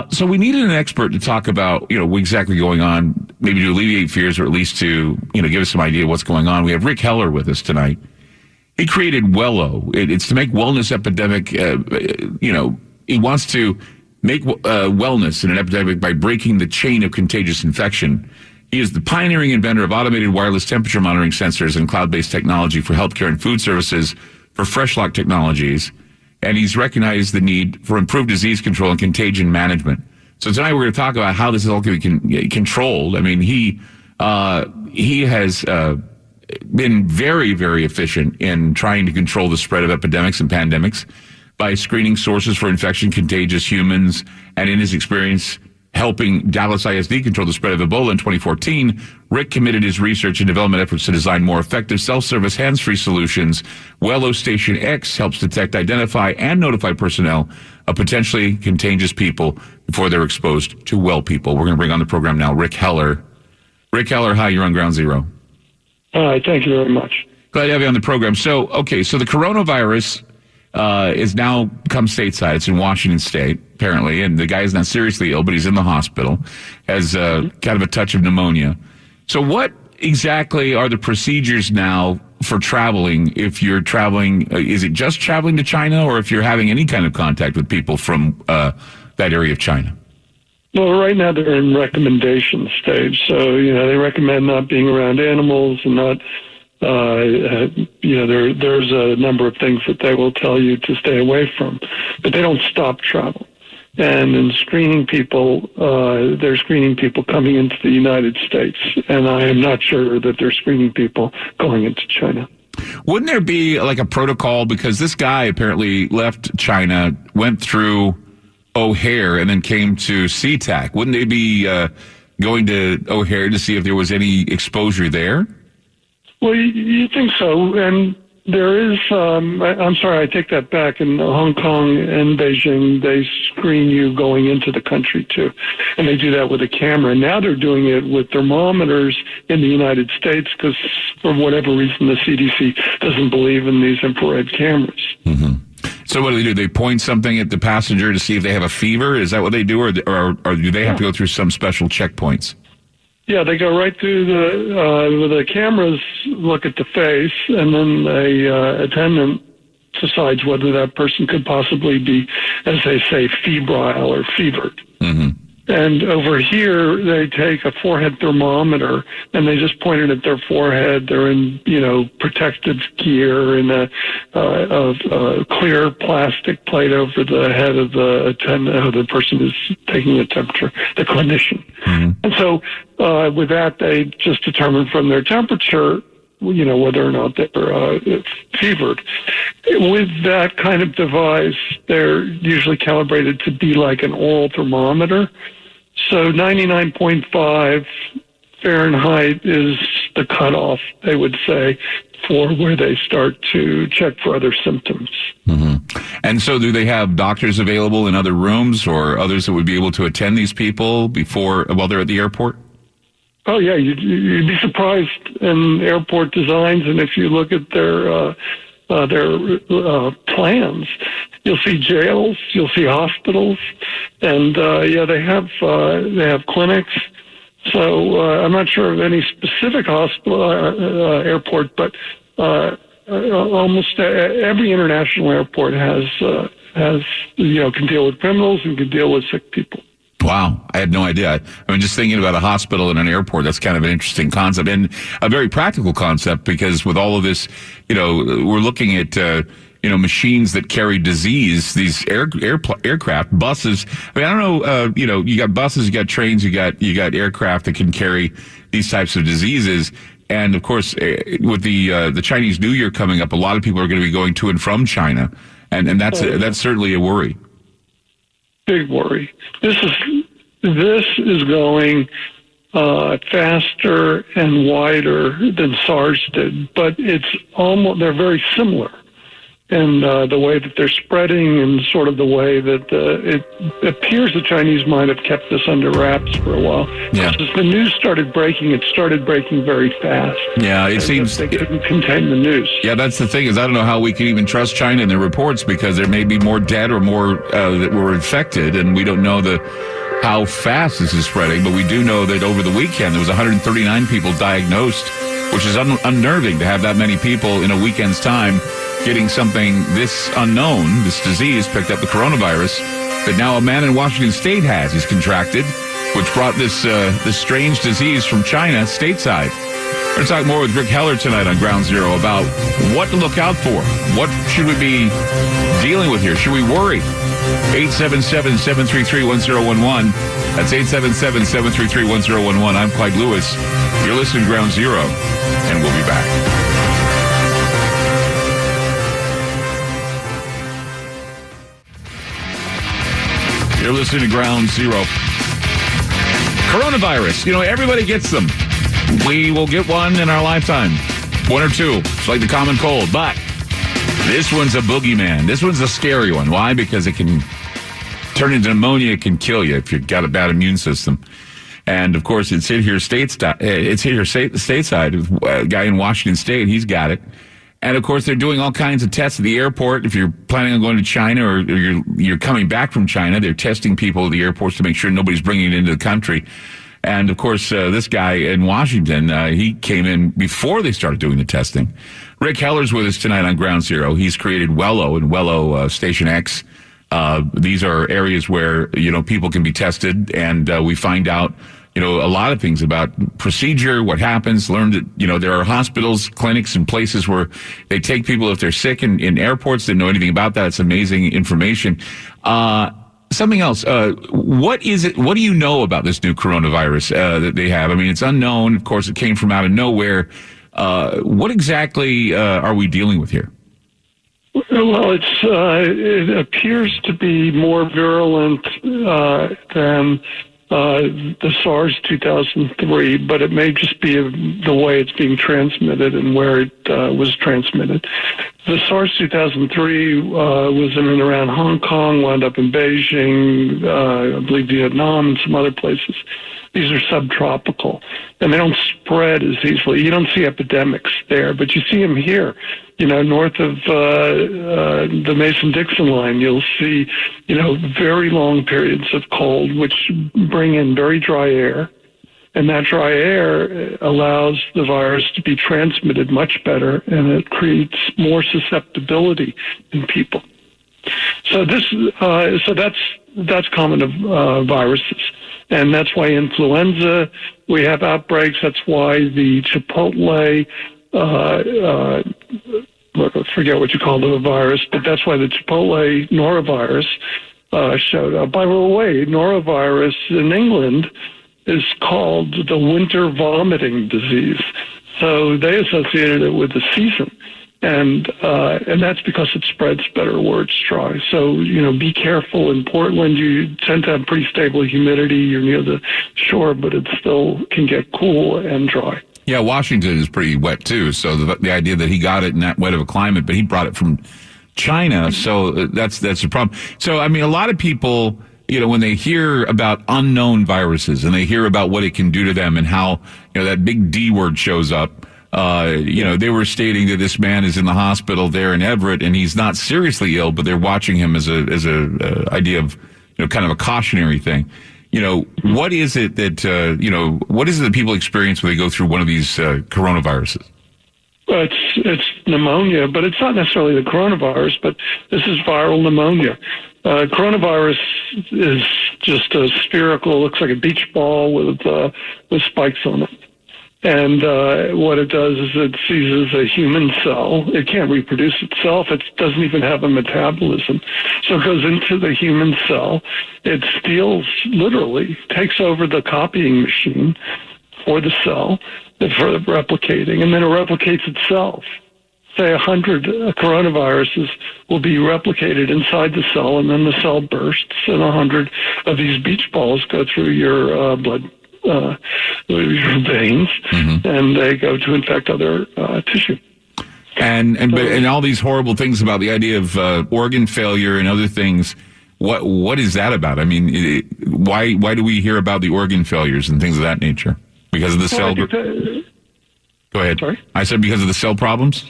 So we needed an expert to talk about, what's exactly going on, maybe to alleviate fears or at least to, give us some idea of what's going on. We have Rick Heller with us tonight. He created Wello. It's to make wellness epidemic, he wants to make wellness in an epidemic by breaking the chain of contagious infection. He is the pioneering inventor of automated wireless temperature monitoring sensors and cloud-based technology for healthcare and food services for FreshLock Technologies. And he's recognized the need for improved disease control and contagion management. So tonight we're going to talk about how this is all going to be controlled. I mean, he has been very, very efficient in trying to control the spread of epidemics and pandemics by screening sources for infection, contagious humans, and in his experience helping Dallas ISD control the spread of Ebola in 2014, Rick committed his research and development efforts to design more effective self-service hands-free solutions. Wello Station X helps detect, identify, and notify personnel of potentially contagious people before they're exposed to well people. We're going to bring on the program now Rick Heller. Rick Heller, hi, you're on Ground Zero. Hi, thank you very much. Glad to have you on the program. So the coronavirus is now come stateside. It's in Washington State, apparently, and the guy is not seriously ill, but he's in the hospital, has kind of a touch of pneumonia. So what exactly are the procedures now for traveling? If you're traveling, is it just traveling to China, or if you're having any kind of contact with people from that area of China? Well, right now they're in recommendation stage, so they recommend not being around animals and not. There's a number of things that they will tell you to stay away from, but they don't stop travel. And in screening people, they're screening people coming into the United States, and I am not sure that they're screening people going into China. Wouldn't there be like a protocol? Because this guy apparently left China, went through O'Hare, and then came to SeaTac. Wouldn't they be going to O'Hare to see if there was any exposure there? Well, you think so, and there is, I'm sorry, I take that back. In Hong Kong and Beijing, they screen you going into the country, too, and they do that with a camera. Now they're doing it with thermometers in the United States because, for whatever reason, the CDC doesn't believe in these infrared cameras. Mm-hmm. So what do? They point something at the passenger to see if they have a fever? Is that what they do, or do they have to go through some special checkpoints? Yeah, they go right through the cameras, look at the face, and then the attendant decides whether that person could possibly be, as they say, febrile or fevered. Mm-hmm. And over here, they take a forehead thermometer, and they just point it at their forehead. They're in, protective gear and a clear plastic plate over the head of the attendant, the person who's taking the temperature, the clinician. Mm-hmm. And so with that, they just determine from their temperature, whether or not they're fevered. With that kind of device, they're usually calibrated to be like an oral thermometer. So 99.5 Fahrenheit is the cutoff, they would say, for where they start to check for other symptoms. Mm-hmm. And so do they have doctors available in other rooms or others that would be able to attend these people while they're at the airport? Oh, yeah, you'd be surprised in airport designs, and if you look at their plans, you'll see jails, you'll see hospitals, and they have clinics. So I'm not sure of any specific hospital airport, but almost every international airport has can deal with criminals and can deal with sick people. Wow, I had no idea. I mean, just thinking about a hospital and an airport, that's kind of an interesting concept and a very practical concept because with all of this, we're looking at, machines that carry disease, these aircraft, buses. I mean, I don't know, you got buses, you got trains, you got aircraft that can carry these types of diseases. And of course, with the Chinese New Year coming up, a lot of people are going to be going to and from China. And that's certainly a worry. Big worry. This is going faster and wider than SARS did, but they're very similar. and the way that they're spreading, and sort of the way that it appears the Chinese might have kept this under wraps for a while. Yeah. As the news started breaking, it started breaking very fast. Yeah, it seems they couldn't contain the news. Yeah, that's the thing, is I don't know how we can even trust China in their reports, because there may be more dead or more that were infected, and we don't know how fast this is spreading. But we do know that over the weekend there was 139 people diagnosed, which is unnerving to have that many people in a weekend's time getting something this unknown, this disease, picked up the coronavirus, that now a man in Washington State has. He's contracted, which brought this strange disease from China stateside. We're going to talk more with Rick Heller tonight on Ground Zero about what to look out for. What should we be dealing with here? Should we worry? 877-733-1011. That's 877-733-1011. I'm Clyde Lewis. You're listening to Ground Zero, and we'll be back. You're listening to Ground Zero. Coronavirus. Everybody gets them. We will get one in our lifetime. One or two. It's like the common cold. But this one's a boogeyman. This one's a scary one. Why? Because it can turn into pneumonia. It can kill you if you've got a bad immune system. And, of course, it's hit here stateside. A guy in Washington State, he's got it. And, of course, they're doing all kinds of tests at the airport. If you're planning on going to China, or you're coming back from China, they're testing people at the airports to make sure nobody's bringing it into the country. And, of course, this guy in Washington, he came in before they started doing the testing. Rick Heller's with us tonight on Ground Zero. He's created Wello and Wello Station X. These are areas where, people can be tested, and we find out, a lot of things about procedure, what happens, learn that, there are hospitals, clinics, and places where they take people if they're sick in airports. Didn't know anything about that. It's amazing information. Something else. What is it? What do you know about this new coronavirus that they have? I mean, it's unknown. Of course, it came from out of nowhere. What exactly are we dealing with here? Well, it appears to be more virulent than the SARS 2003, but it may just be the way it's being transmitted and where it was transmitted. The SARS 2003 was in and around Hong Kong, wound up in Beijing, I believe Vietnam, and some other places. These are subtropical, and they don't spread as easily. You don't see epidemics there, but you see them here. North of the Mason-Dixon line, you'll see, very long periods of cold, which bring in very dry air. And that dry air allows the virus to be transmitted much better, and it creates more susceptibility in people. So that's common to viruses. And that's why influenza, we have outbreaks. That's why the Chipotle, I forget what you call the virus, but that's why the Chipotle norovirus showed up. By the way, norovirus in England is called the winter vomiting disease. So they associated it with the season. And that's because it spreads better where it's dry. So, be careful. In Portland, you tend to have pretty stable humidity. You're near the shore, but it still can get cool and dry. Yeah, Washington is pretty wet, too. So the idea that he got it in that wet of a climate, but he brought it from China. So that's the problem. So, I mean, a lot of people, when they hear about unknown viruses and they hear about what it can do to them and how, that big D word shows up, they were stating that this man is in the hospital there in Everett and he's not seriously ill, but they're watching him as a idea of, kind of a cautionary thing. What is it that, what is it that people experience when they go through one of these coronaviruses? Well, it's pneumonia, but it's not necessarily the coronavirus, but this is viral pneumonia. Coronavirus is just a spherical, looks like a beach ball with spikes on it. And what it does is it seizes a human cell. It can't reproduce itself. It doesn't even have a metabolism. So it goes into the human cell. It literally takes over the copying machine for the cell, for replicating, and then it replicates itself. Say 100 coronaviruses will be replicated inside the cell, and then the cell bursts, and 100 of these beach balls go through your blood your veins, and they go to infect other tissue. And all these horrible things about the idea of organ failure and other things. What is that about? I mean, why do we hear about the organ failures and things of that nature? Because of the cell. Go ahead. Sorry? I said because of the cell problems.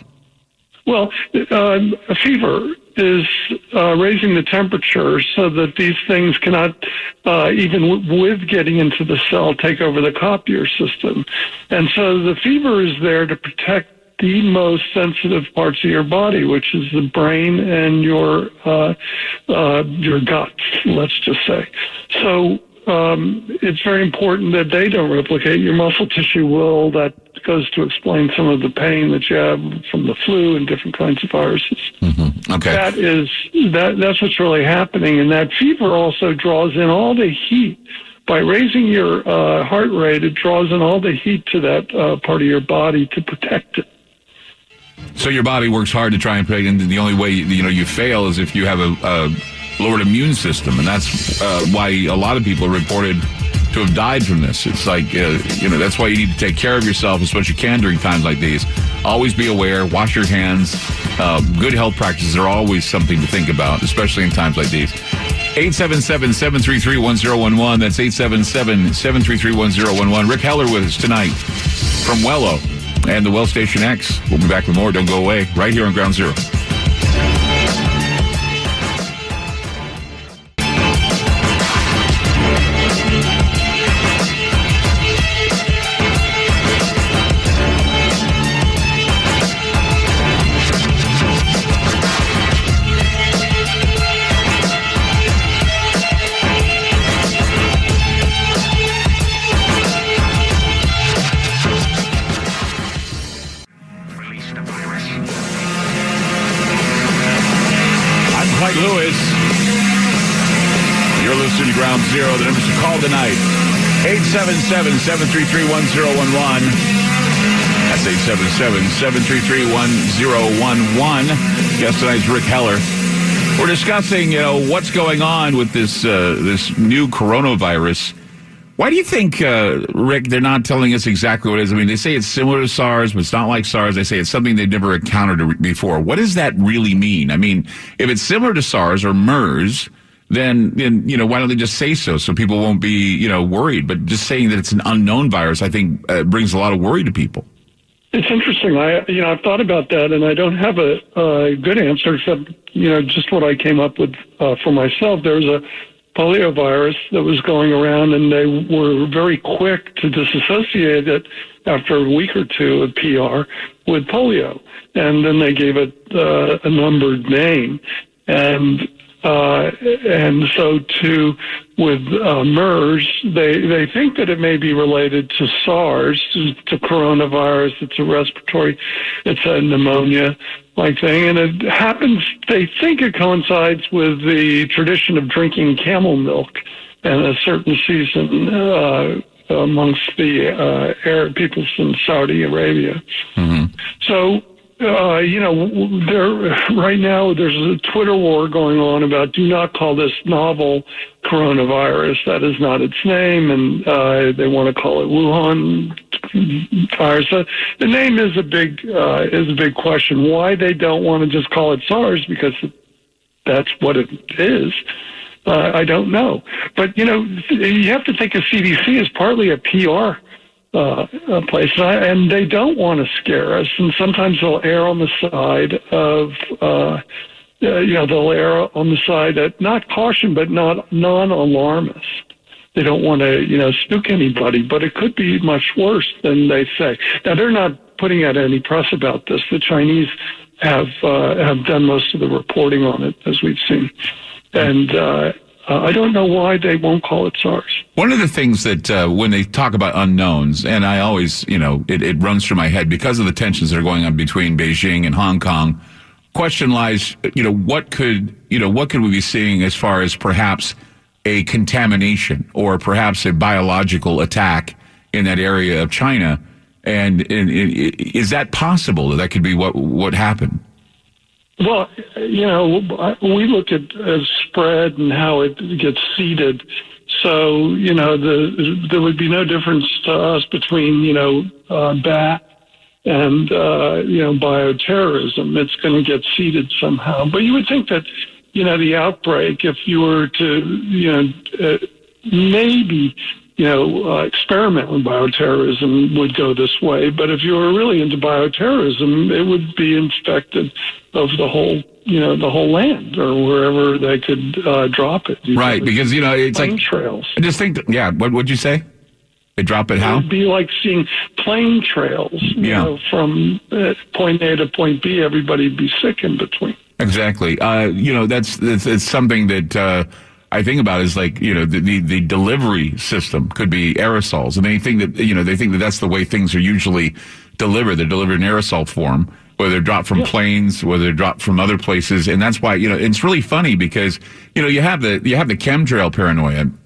Well, a fever is raising the temperature so that these things cannot, even with getting into the cell, take over the copier system. And so the fever is there to protect the most sensitive parts of your body, which is the brain and your guts, let's just say. So it's very important that they don't replicate. Your muscle tissue will. That goes to explain some of the pain that you have from the flu and different kinds of viruses. Mm-hmm. Okay. That's what's really happening. And that fever also draws in all the heat. By raising your heart rate, it draws in all the heat to that part of your body to protect it. So your body works hard to try and protect, and the only way you fail is if you have a lowered immune system, and that's why a lot of people are reported to have died from this. It's like that's why you need to take care of yourself as much as you can during times like these. Always be aware, wash your hands. Good health practices are always something to think about, especially in times like these. 877-733-1011. That's 877-733-1011. Rick Heller with us tonight from Wello and the Well Station X. We'll be back with more. Don't go away. Right here on Ground Zero. Lewis. You're listening to Ground Zero. The numbers to call tonight, 877-733-1011. That's 877-733-1011. Guest tonight's Rick Heller. We're discussing, what's going on with this new coronavirus. Why do you think, Rick, they're not telling us exactly what it is? I mean, they say it's similar to SARS, but it's not like SARS. They say it's something they've never encountered before. What does that really mean? I mean, if it's similar to SARS or MERS, then why don't they just say so people won't be, worried? But just saying that it's an unknown virus, I think, brings a lot of worry to people. It's interesting. I've thought about that, and I don't have a good answer except, just what I came up with for myself. There's a polio virus that was going around, and they were very quick to disassociate it after a week or two of PR with polio. And then they gave it a numbered name. And so too with MERS, they think that it may be related to SARS, to coronavirus. It's a respiratory, it's a pneumonia-like thing. And it happens, they think it coincides with the tradition of drinking camel milk in a certain season amongst the Arab peoples in Saudi Arabia. Mm-hmm. So, right now there's a Twitter war going on about do not call this novel coronavirus. That is not its name, and they want to call it Wuhan virus. So the name is a big question. Why they don't want to just call it SARS, because that's what it is. I don't know. But, you have to think of CDC as partly a PR place, and they don't want to scare us, and sometimes they'll err on the side of, they'll err on the side that not caution, but not non-alarmist. They don't want to, spook anybody, but it could be much worse than they say. Now, they're not putting out any press about this. The Chinese have done most of the reporting on it, as we've seen, and I don't know why they won't call it SARS. One of the things that when they talk about unknowns, and I always, it runs through my head because of the tensions that are going on between Beijing and Hong Kong. Question lies, what could we be seeing as far as perhaps a contamination or perhaps a biological attack in that area of China? And is that possible? That could be what happened? Well, we look at spread and how it gets seeded. So, there would be no difference to us between, bat and bioterrorism. It's going to get seeded somehow. But you would think that the outbreak, if you were to maybe experiment with bioterrorism, would go this way. But if you were really into bioterrorism, it would be infected of the whole land or wherever they could drop it. Right, because it's plane like trails. I just think, what would you say? They drop it how? It would be like seeing plane trails. From point A to point B, everybody'd be sick in between. Exactly. It's something that I think about is like, the delivery system could be aerosols. And they think that that's the way things are usually delivered. They're delivered in aerosol form, whether they're dropped from planes, whether they're dropped from other places. And that's why, it's really funny because, you have the chemtrail paranoia. And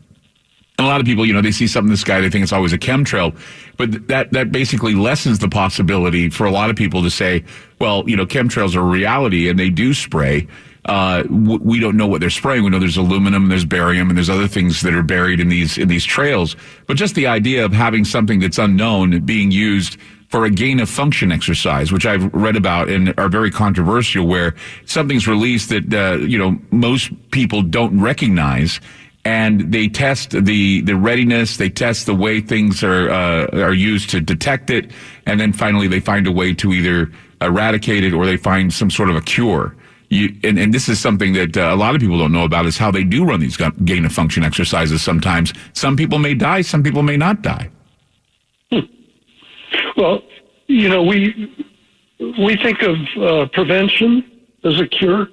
a lot of people, they see something in the sky, they think it's always a chemtrail. But that basically lessens the possibility for a lot of people to say, well, chemtrails are a reality and they do spray. We don't know what they're spraying. We know there's aluminum, there's barium, and there's other things that are buried in these trails. But just the idea of having something that's unknown being used for a gain of function exercise, which I've read about and are very controversial, where something's released that, most people don't recognize. And they test the readiness, they test the way things are used to detect it, and then finally they find a way to either eradicate it or they find some sort of a cure. And this is something that a lot of people don't know about, is how they do run these gain of function exercises sometimes. Some people may die, some people may not die. Well, we think of prevention as a cure.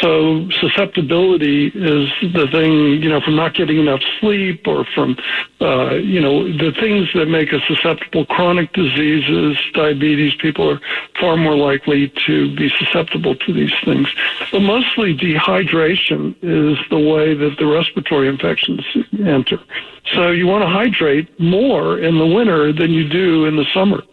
So susceptibility is the thing, from not getting enough sleep or from, the things that make us susceptible. Chronic diseases, diabetes, people are far more likely to be susceptible to these things. But mostly dehydration is the way that the respiratory infections enter. So you want to hydrate more in the winter than you do in the summer.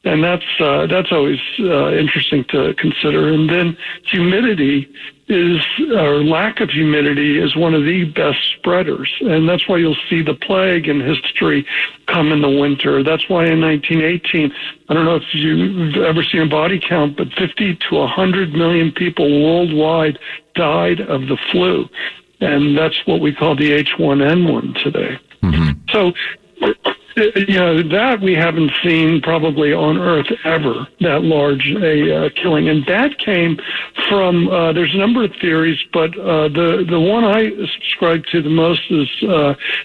And that's always interesting to consider. And then humidity or lack of humidity is one of the best spreaders. And that's why you'll see the plague in history come in the winter. That's why in 1918, I don't know if you've ever seen a body count, but 50 to 100 million people worldwide died of the flu. And that's what we call the H1N1 today. Mm-hmm. So, that we haven't seen probably on Earth ever, that large a killing. And that came from, there's a number of theories, but the one I subscribe to the most is,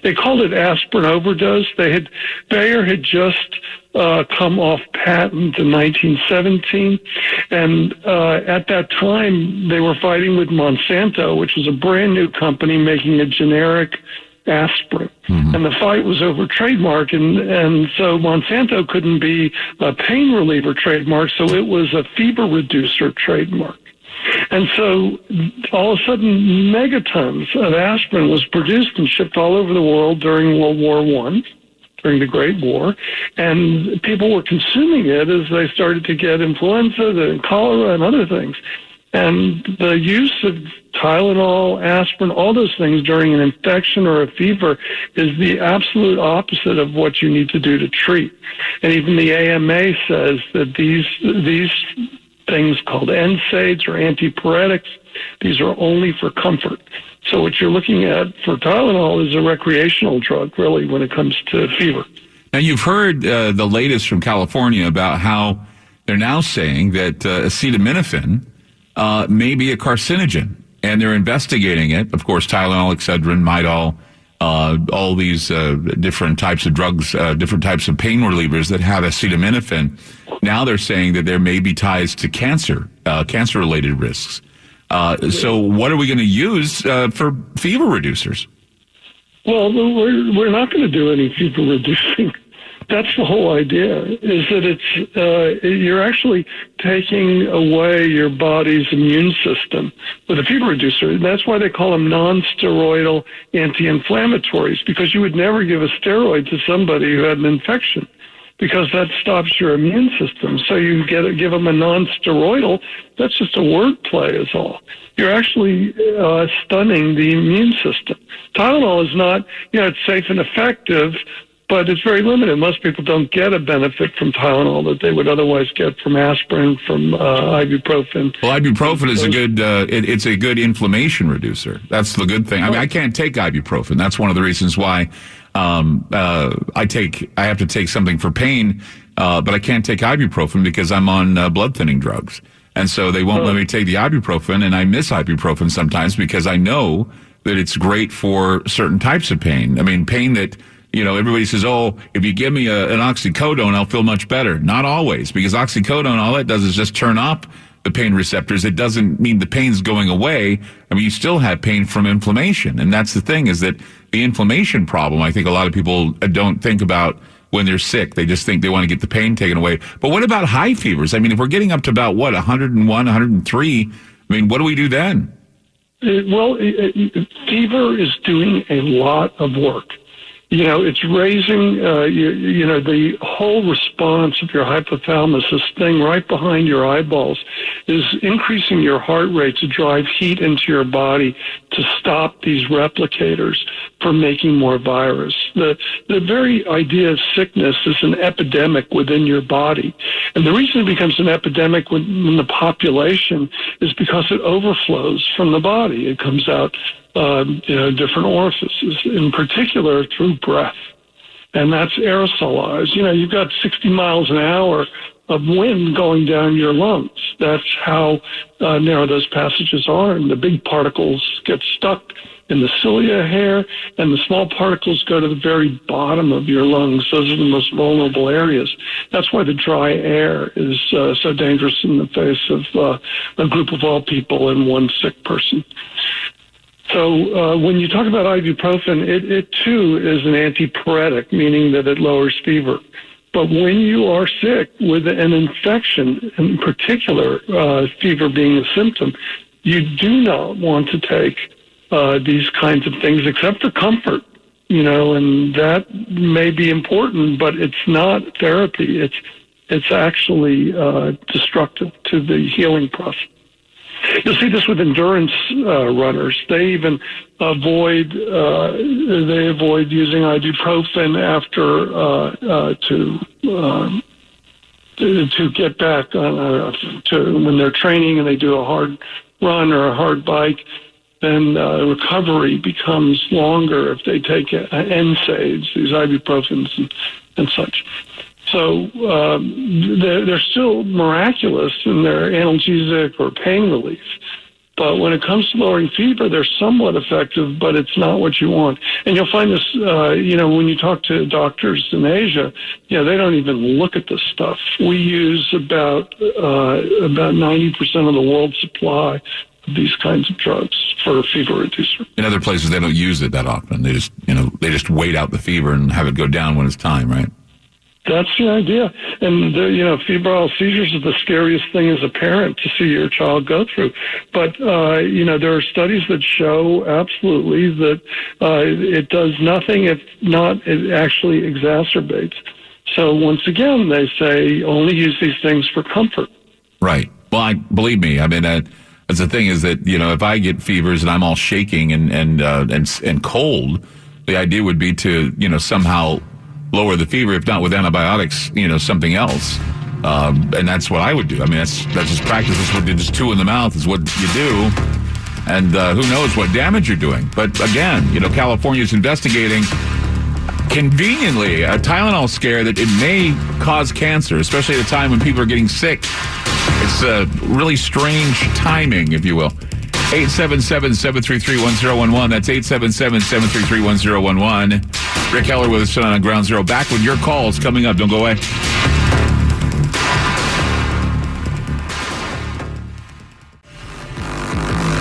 they called it aspirin overdose. Bayer had just come off patent in 1917. And at that time, they were fighting with Monsanto, which was a brand new company making a generic aspirin. Mm-hmm. And the fight was over trademark, and so Monsanto couldn't be a pain reliever trademark, so it was a fever reducer trademark. And so all of a sudden, megatons of aspirin was produced and shipped all over the world during World War I, during the Great War, and people were consuming it as they started to get influenza, the cholera, and other things. And the use of Tylenol, aspirin, all those things during an infection or a fever is the absolute opposite of what you need to do to treat. And even the AMA says that these things called NSAIDs or antipyretics, these are only for comfort. So what you're looking at for Tylenol is a recreational drug, really, when it comes to fever. Now, you've heard the latest from California about how they're now saying that acetaminophen may be a carcinogen, and they're investigating it. Of course, Tylenol, Excedrin, Midol, all these different types of drugs, different types of pain relievers that have acetaminophen. Now they're saying that there may be ties to cancer, cancer-related risks. So what are we going to use for fever reducers? Well, we're not going to do any fever reducing. That's the whole idea, is that it's you're actually taking away your body's immune system with a fever reducer. That's why they call them non-steroidal anti-inflammatories, because you would never give a steroid to somebody who had an infection, because that stops your immune system. So you give them a non-steroidal. That's just a word play is all. You're actually stunning the immune system. Tylenol is not, it's safe and effective, but it's very limited. Most people don't get a benefit from Tylenol that they would otherwise get from aspirin, from ibuprofen. Well, ibuprofen is it's a good inflammation reducer. That's the good thing. I mean, I can't take ibuprofen. That's one of the reasons why I have to take something for pain, but I can't take ibuprofen because I'm on blood thinning drugs. And so they won't let me take the ibuprofen, and I miss ibuprofen sometimes because I know that it's great for certain types of pain. I mean, pain that, everybody says, oh, if you give me an oxycodone, I'll feel much better. Not always, because oxycodone, all it does is just turn up the pain receptors. It doesn't mean the pain's going away. I mean, you still have pain from inflammation. And that's the thing, is that the inflammation problem, I think a lot of people don't think about when they're sick. They just think they want to get the pain taken away. But what about high fevers? I mean, if we're getting up to about, 101, 103, I mean, what do we do then? Fever is doing a lot of work. It's raising, the whole response of your hypothalamus, this thing right behind your eyeballs, is increasing your heart rate to drive heat into your body to stop these replicators from making more virus. The very idea of sickness is an epidemic within your body. And the reason it becomes an epidemic in the population is because it overflows from the body. It comes out different orifices, in particular through breath. And that's aerosolized. You've got 60 miles an hour of wind going down your lungs. That's how narrow those passages are. And the big particles get stuck in the cilia hair, and the small particles go to the very bottom of your lungs. Those are the most vulnerable areas. That's why the dry air is so dangerous in the face of a group of all people and one sick person. So when you talk about ibuprofen, it too is an antipyretic, meaning that it lowers fever. But when you are sick with an infection, in particular fever being a symptom, you do not want to take these kinds of things except for comfort, and that may be important, but it's not therapy. It's actually destructive to the healing process. You'll see this with endurance runners. They even avoid using ibuprofen after to get back to when they're training and they do a hard run or a hard bike. Then recovery becomes longer if they take NSAIDs, these ibuprofens and such. So they're still miraculous in their analgesic or pain relief. But when it comes to lowering fever, they're somewhat effective, but it's not what you want. And you'll find this, when you talk to doctors in Asia, they don't even look at this stuff. We use about 90% of the world's supply of these kinds of drugs for a fever reducer. In other places, they don't use it that often. They just wait out the fever and have it go down when it's time, right? That's the idea. And, febrile seizures are the scariest thing as a parent to see your child go through. But, there are studies that show absolutely that it does nothing. If not, it actually exacerbates. So once again, they say only use these things for comfort. Right. Well, believe me, I mean, that's the thing is that, if I get fevers and I'm all shaking and cold, the idea would be to, somehow lower the fever, if not with antibiotics, something else. And that's what I would do. I mean, that's just practice. That's what just two in the mouth is what you do. And who knows what damage you're doing. But again, California's investigating conveniently a Tylenol scare that it may cause cancer, especially at a time when people are getting sick. It's really strange timing, if you will. 877-733-1011. That's 877-733-1011. Rick Heller with us tonight on Ground Zero. Back with your calls coming up. Don't go away.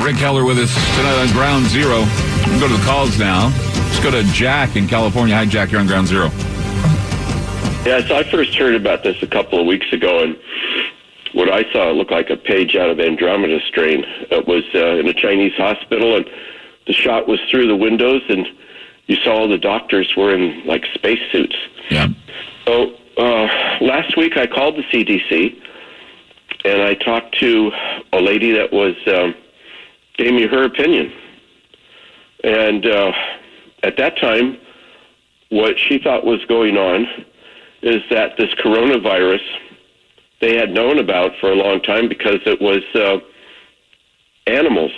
Rick Heller with us tonight on Ground Zero. We'll go to the calls now. Let's go to Jack in California. Hi, Jack. You're on Ground Zero. Yeah, so I first heard about this a couple of weeks ago, and what I saw looked like a page out of Andromeda Strain. It was in a Chinese hospital, and the shot was through the windows, and you saw the doctors were in, like, spacesuits. Yeah. So last week I called the CDC, and I talked to a lady that gave me her opinion. And at that time, what she thought was going on is that this coronavirus they had known about for a long time because it was animals.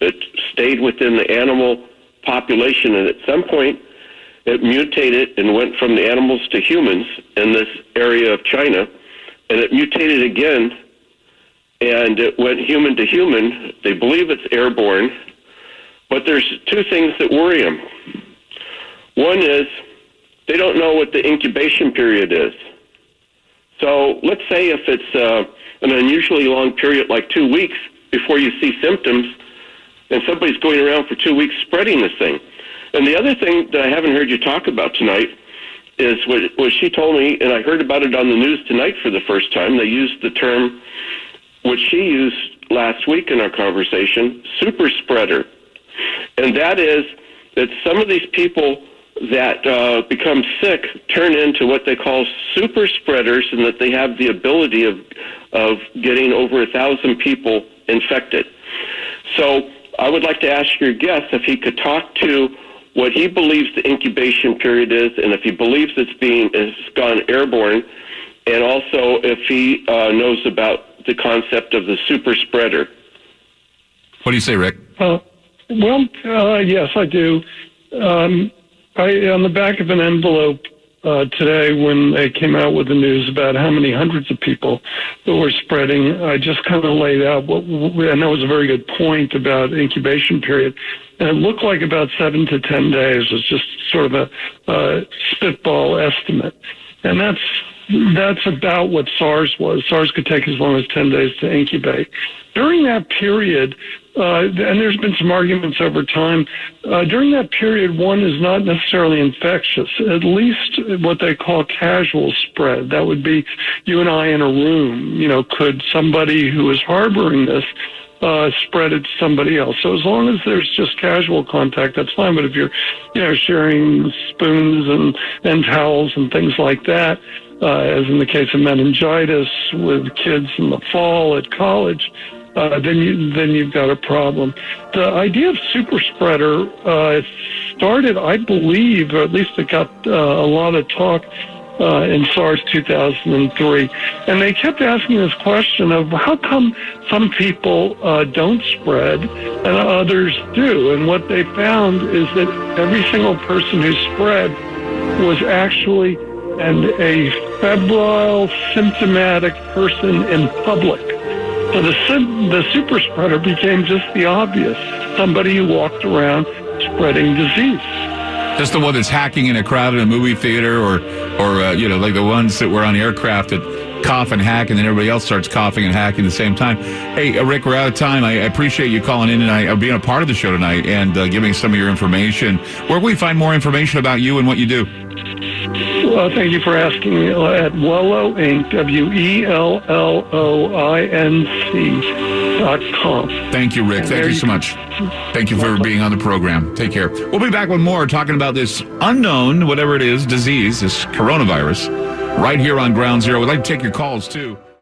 It stayed within the animal population, and at some point it mutated and went from the animals to humans in this area of China, and it mutated again, and it went human to human. They believe it's airborne, but there's two things that worry them. One is they don't know what the incubation period is. So let's say if it's an unusually long period, like 2 weeks before you see symptoms, and somebody's going around for 2 weeks spreading this thing. And the other thing that I haven't heard you talk about tonight is what she told me, and I heard about it on the news tonight for the first time. They used the term, which she used last week in our conversation, super spreader. And that is that some of these people that become sick turn into what they call super spreaders, and that they have the ability of getting over 1,000 people infected. So I would like to ask your guest if he could talk to what he believes the incubation period is, and if he believes it's gone airborne, and also if he knows about the concept of the super spreader. What do you say, Rick? Yes, I do. On the back of an envelope today, when they came out with the news about how many hundreds of people that were spreading, I just kind of laid out and that was a very good point about incubation period. And it looked like about 7 to 10 days was just sort of a spitball estimate. And that's about what SARS was. SARS could take as long as 10 days to incubate. During that period, and there's been some arguments over time, during that period, one is not necessarily infectious, at least what they call casual spread. That would be you and I in a room. Could somebody who is harboring this spread it to somebody else? So as long as there's just casual contact, that's fine. But if you're, sharing spoons and towels and things like that, as in the case of meningitis with kids in the fall at college, then you've got a problem. The idea of super spreader started, I believe, or at least it got a lot of talk in SARS 2003. And they kept asking this question of how come some people don't spread and others do? And what they found is that every single person who spread was actually a febrile, symptomatic person in public. So the super spreader became just the obvious, somebody who walked around spreading disease. Just the one that's hacking in a crowd in a movie theater or like the ones that were on aircraft that cough and hack, and then everybody else starts coughing and hacking at the same time. Hey, Rick, we're out of time. I appreciate you calling in and being a part of the show tonight and giving some of your information. Where can we find more information about you and what you do? Well, thank you for asking. At Wello Inc, WELLOINC.com. Thank you, Rick. Thank you so much. Thank you for being on the program. Take care. We'll be back with more talking about this unknown, whatever it is, disease, this coronavirus, right here on Ground Zero. We'd like to take your calls, too.